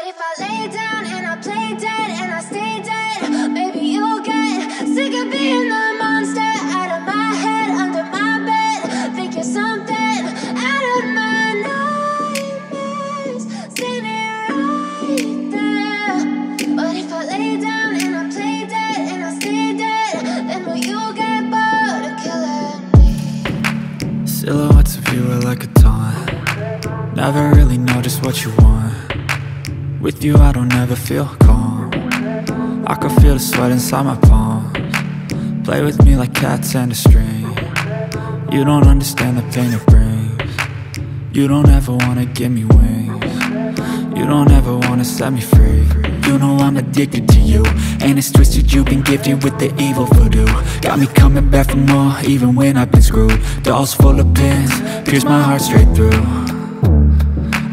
But if I lay down and I play dead and I stay dead, maybe you'll get sick of being the monster out of my head, under my bed. Think you're something out of my nightmares, standing right there. But if I lay down and I play dead and I stay dead, then will you get bored of killing me? Silhouettes of you are like a taunt. Never really know just what you want. With you I don't ever feel calm. I can feel the sweat inside my palms. Play with me like cats and a string. You don't understand the pain it brings. You don't ever wanna give me wings. You don't ever wanna set me free. You know I'm addicted to you, and it's twisted, you've been gifted with the evil voodoo. Got me coming back for more, even when I've been screwed. Dolls full of pins, pierce my heart straight through.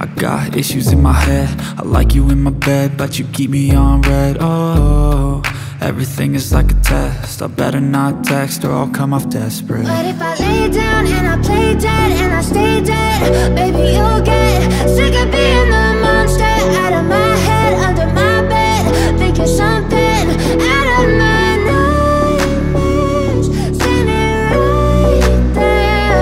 I got issues in my head, I like you in my bed, but you keep me on red. Oh, everything is like a test, I better not text or I'll come off desperate. But if I lay down and I play dead and I stay dead, baby you'll get sick of being the monster out of my head, under my bed. Think you're something out of my nightmares, standing right there.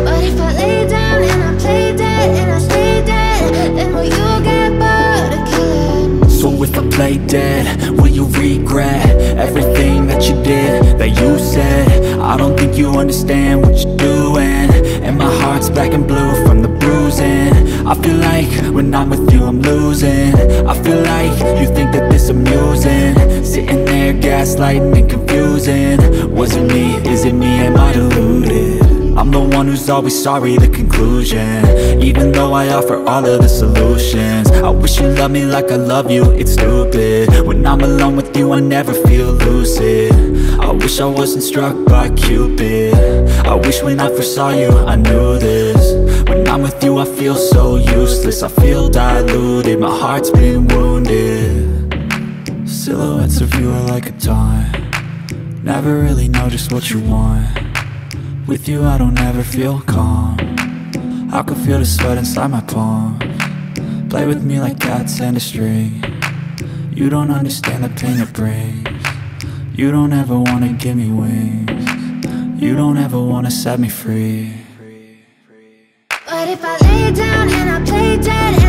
But if I lay down and I play dead and I stay dead, then will you get bored of killing me? So if I play dead, will you regret everything that you did, that you said? I don't think you understand what you're doing, and my heart's black and blue from the bruising. I feel like when I'm with you I'm losing. I feel like you think that this amusing, sitting there gaslighting and confusing. Was it me? Is it me? Am I deluded? I'm the one who's always sorry, the conclusion, even though I offer all of the solutions. I wish you loved me like I love you, it's stupid. When I'm alone with you I never feel lucid. I wish I wasn't struck by Cupid. I wish when I first saw you I knew this. When I'm with you I feel so useless, I feel diluted, my heart's been wounded. Silhouettes of you are like a taunt. Never really know just what you want. With you I don't ever feel calm. I can feel the sweat inside my palms. Play with me like cats and a string. You don't understand the pain it brings. You don't ever wanna give me wings. You don't ever wanna set me free. But if I lay down and I play dead